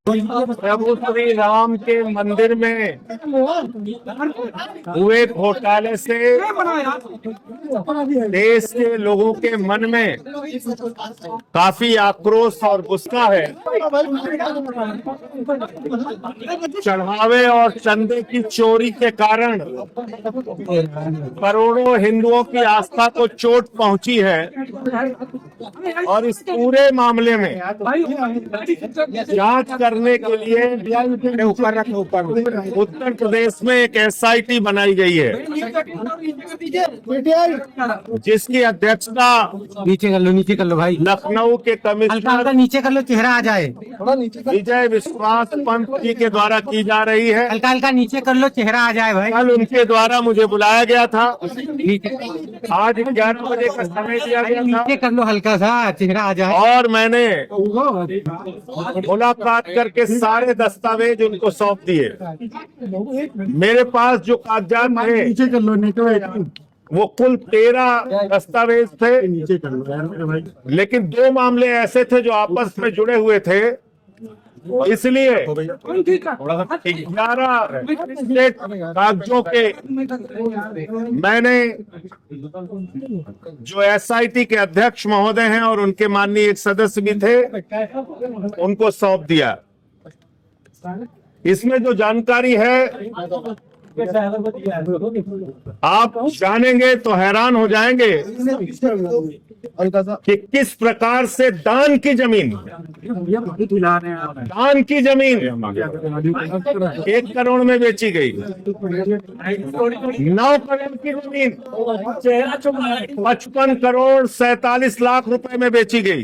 प्रभु श्री राम के मंदिर में हुए घोटाले से देश के लोगों के मन में काफी आक्रोश और गुस्सा है। चढ़ावे और चंदे की चोरी के कारण करोड़ों हिंदुओं की आस्था को चोट पहुंची है और इस पूरे मामले में जांच करने के लिए उत्तर प्रदेश में एक एसआईटी बनाई गई है, जिसकी अध्यक्षता नीचे कर लो भाई, लखनऊ के कमिश्नर नीचे कर लो, चेहरा आ जाए, विजय विश्वास पंत जी के द्वारा की जा रही है। हल्का निचे कर लो, चेहरा आ जाए भाई। कल उनके द्वारा मुझे बुलाया गया था, आज 11 बजे का समय दिया गया था। नीचे कर लो, हल्का सा चेहरा आ जाए। और मैंने मुलाकात करके सारे दस्तावेज उनको सौंप दिए। मेरे पास जो कागजात थे नीचे कर लो, वो कुल 13 दस्तावेज थे, लेकिन 2 मामले ऐसे थे जो आपस में जुड़े हुए थे, इसलिए 11 स्टेट कागजों के मैंने जो एसआईटी के अध्यक्ष महोदय हैं और उनके माननीय एक सदस्य भी थे, उनको सौंप दिया। इसमें जो जानकारी है आप जानेंगे तो हैरान हो जाएंगे कि किस प्रकार से दान की जमीन 1 करोड़ में बेची गई, 9 करोड़ की जमीन 55 करोड़ 47 लाख रुपए में बेची गई,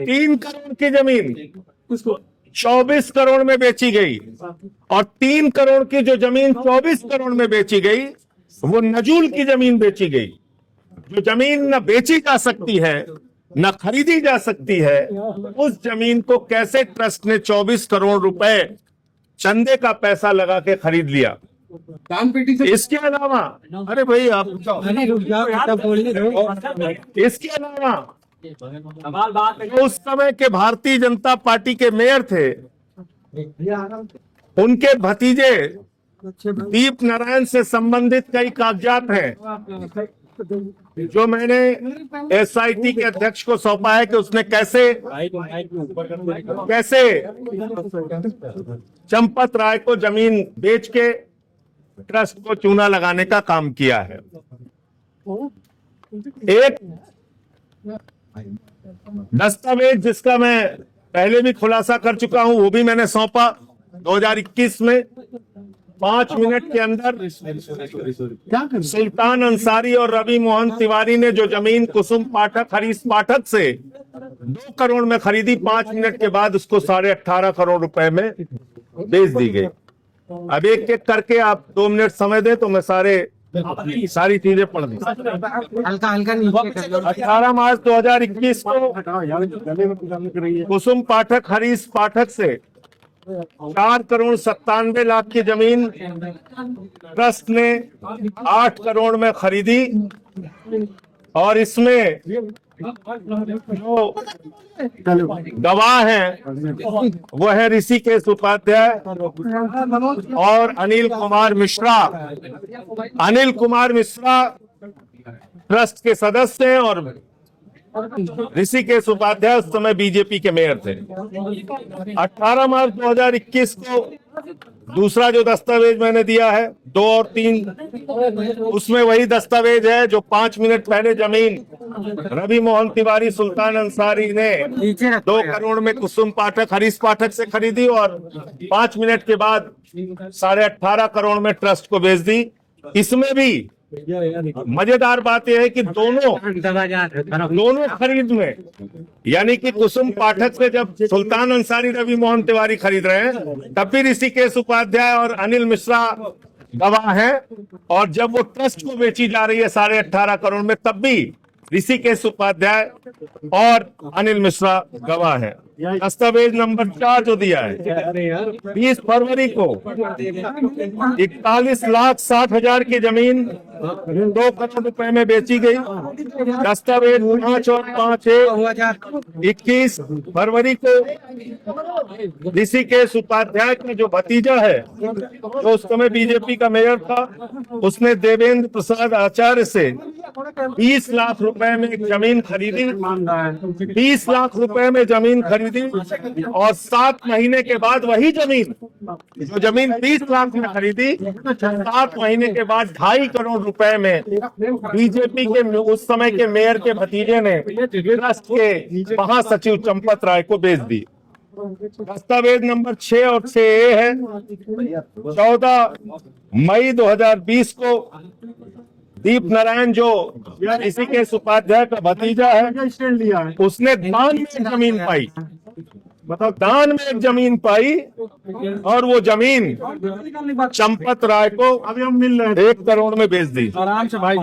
3 करोड़ की जमीन 24 करोड़ में बेची गई, और 3 करोड़ की जो जमीन 24 करोड़ में बेची गई वो नजूल की जमीन बेची गई। जो जमीन न बेची जा सकती है न खरीदी जा सकती है, उस जमीन को कैसे ट्रस्ट ने 24 करोड़ रुपए चंदे का पैसा लगा के खरीद लिया। इसके अलावा अरे भाई आप इसके अलावा उस समय के भारतीय जनता पार्टी के मेयर थे, उनके भतीजे दीप नारायण से संबंधित कई कागजात हैं जो मैंने एसआईटी के अध्यक्ष को सौंपा है कि उसने कैसे चंपत राय को जमीन बेच के ट्रस्ट को चूना लगाने का काम किया है। एक दस्तावेज जिसका मैं पहले भी खुलासा कर चुका हूं, वो भी मैंने सौंपा 2021 में। 5 मिनट के अंदर सुल्तान अंसारी और रवि मोहन तिवारी ने जो जमीन कुसुम पाठक हरीश पाठक से 2 करोड़ में खरीदी, 5 मिनट के बाद उसको 18.5 करोड़ रुपए में बेच दी गई। अब एक एक करके आप 2 मिनट समय दे तो मैं सारी चीजें पढ़ दूं। हल्का 18 मार्च 2021 को कुसुम पाठक हरीश पाठक से 4 करोड़ 97 लाख की जमीन ट्रस्ट ने 8 करोड़ में खरीदी, और इसमें जो गवाह हैं वो है ऋषिकेश उपाध्याय और अनिल कुमार मिश्रा। अनिल कुमार मिश्रा ट्रस्ट के सदस्य हैं और ऋषिकेश उपाध्याय उस समय बीजेपी के मेयर थे। 18 मार्च 2021 को दूसरा जो दस्तावेज मैंने दिया है 2 और 3, उसमें वही दस्तावेज है जो 5 मिनट पहले जमीन रवि मोहन तिवारी सुल्तान अंसारी ने 2 करोड़ में कुसुम पाठक हरीश पाठक से खरीदी और 5 मिनट के बाद 18.5 करोड़ में ट्रस्ट को बेच दी। इसमें भी मजेदार बात यह है कि दोनों खरीद में, यानी कि कुसुम पाठक से जब सुल्तान अंसारी रवि मोहन तिवारी खरीद रहे हैं तब भी ऋषिकेश उपाध्याय और अनिल मिश्रा गवाह हैं, और जब वो ट्रस्ट को बेची जा रही है 18.5 करोड़ में तब भी ऋषिकेश उपाध्याय और अनिल मिश्रा गवाह हैं। दस्तावेज नंबर 4 जो दिया है 20 फरवरी को 41,60,000 की जमीन 2 करोड़ रुपए में बेची गई। दस्तावेज 5 और 5/1/21 फरवरी को ऋषिकेश उपाध्याय का जो भतीजा है, जो उस समय बीजेपी का मेयर था, उसने देवेंद्र प्रसाद आचार्य से 20 लाख रुपए में एक जमीन खरीदी। 20 लाख रुपए में जमीन खरीदी और 7 महीने के बाद वही जमीन, जो जमीन 30 लाख में खरीदी, 7 महीने के बाद 2.5 करोड़ रुपए में बीजेपी के उस समय के मेयर के भतीजे ने ट्रस्ट के महासचिव चंपत राय को बेच दी। दस्तावेज नंबर 6 और 6A है। 14 मई 2020 को दीप नारायण, जो इसी के उपाध्याय का भतीजा है, उसने दान में एक जमीन पाई। बताओ, दान में एक जमीन पाई और वो जमीन चंपत राय को अभी हम मिल रहे हैं 1 करोड़ में बेच दी। आराम से भाई,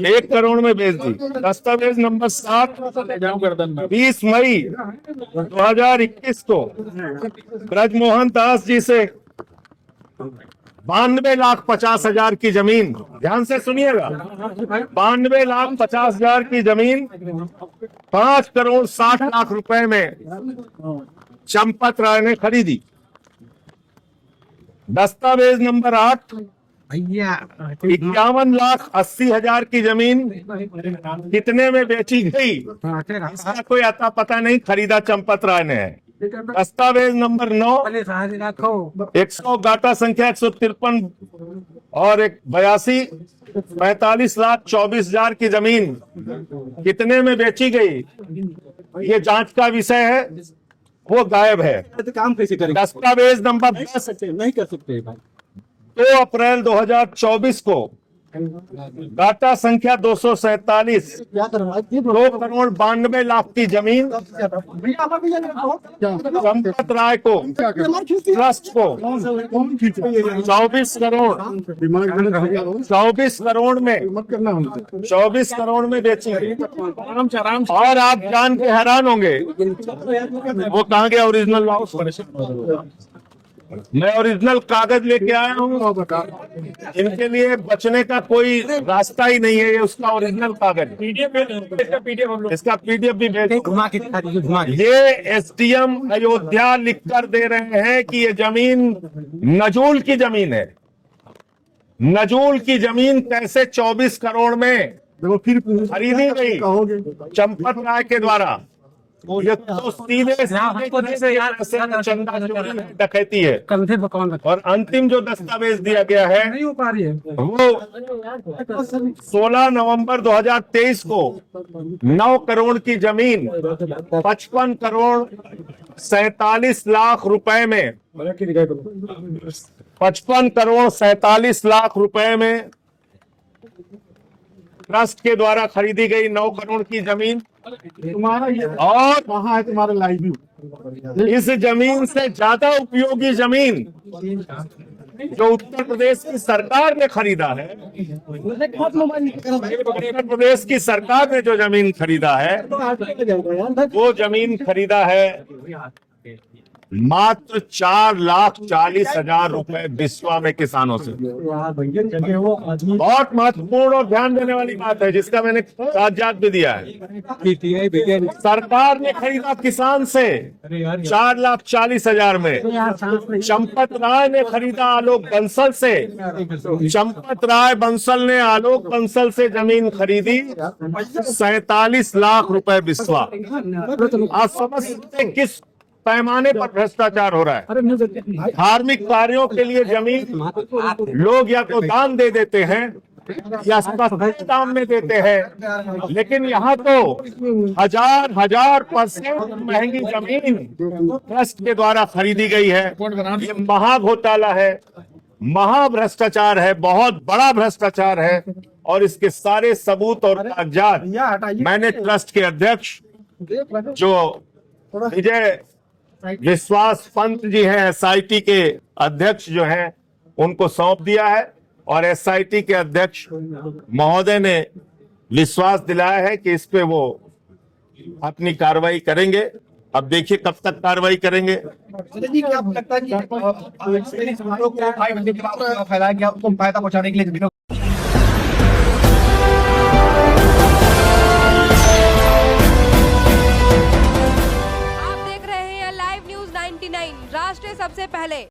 1 करोड़ में बेच दी। दस्तावेज नंबर 7 20 मई 2021 को ब्रजमोहन दास जी से 92,50,000 की जमीन, ध्यान से सुनिएगा, 92,50,000 की जमीन 5 करोड़ 60 लाख रुपए में चंपत राय ने खरीदी। दस्तावेज नंबर 8 भैया 51,80,000 की जमीन कितने में बेची गई, इसका कोई अता पता नहीं, खरीदा चंपत राय ने है। दस्तावेज नंबर 9 100 गाटा संख्या 153 और 82 45,24,000 की जमीन कितने में बेची गई, ये जांच का विषय है, वो गायब है। काम कैसे करें? दस्तावेज नंबर 10 नहीं कर सकते भाई। 2 अप्रैल 2024 को गाटा संख्या 247 क्या करना? 2 करोड़ 92 लाख की जमीन चंपत राय को ट्रस्ट को 24 करोड़ में 24 करोड़ में बेची गई। और आप जान के हैरान होंगे, वो कहाँ गया ओरिजिनल वाउस? मैं ओरिजिनल कागज लेके आया हूँ, इनके लिए बचने का कोई रास्ता ही नहीं है। ये उसका ओरिजिनल कागज, इसका पीडीएफ भी भेज। घुमा के दिखा दीजिए, घुमा के। ये एसडीएम अयोध्या लिखकर दे रहे हैं कि ये जमीन नजूल की जमीन है। नजूल की जमीन कैसे 24 करोड़ में खरीदी गई चंपत राय के द्वारा? ये तो सीधे चंदा चोरी डकैती है। कंधे पे कौन रखा? और अंतिम जो दस्तावेज दिया गया है, नहीं हो पा रही है। वो 16 नवंबर 2023 को 9 करोड़ की जमीन 55 करोड़ 47 लाख रुपए में 55 करोड़ 47 लाख रुपए में ट्रस्ट के द्वारा खरीदी गई 9 करोड़ की जमीन। और कहाँ है तुम्हारा लाइव? इस जमीन से ज्यादा उपयोगी जमीन जो उत्तर प्रदेश की सरकार ने खरीदा है, उत्तर प्रदेश की सरकार ने जो जमीन खरीदा है, वो जमीन खरीदा है मात्र 4,40,000 रुपए बिस्वा में किसानों से। बहुत महत्वपूर्ण और ध्यान देने वाली बात है, जिसका मैंने कागजात भी दिया है। सरकार ने खरीदा किसान से 4,40,000 में। चंपत राय ने खरीदा आलोक बंसल से। चंपत राय बंसल ने आलोक बंसल से जमीन खरीदी 47 लाख रुपए बिस्वा। आप समझ सकते किस पैमाने पर भ्रष्टाचार हो रहा है। धार्मिक कार्यों के लिए जमीन लोग या तो दान दे देते हैं या सस्ते दाम में देते हैं, लेकिन यहाँ तो हजार % महंगी जमीन ट्रस्ट के द्वारा खरीदी गई है। ये महा घोटाला है, महा भ्रष्टाचार है, बहुत बड़ा भ्रष्टाचार है। और इसके सारे सबूत और कागजात मैंने ट्रस्ट के अध्यक्ष जो विजय विश्वास पंत जी हैं, एसआईटी के अध्यक्ष जो हैं, उनको सौंप दिया है। और एसआईटी के अध्यक्ष महोदय ने विश्वास दिलाया है कि इस पे वो अपनी कार्रवाई करेंगे। अब देखिए कब तक कार्रवाई करेंगे। क्या लगता है कि फैलाया गया, उसको फायदा पहुंचाने के लिए 99 राष्ट्र सबसे पहले।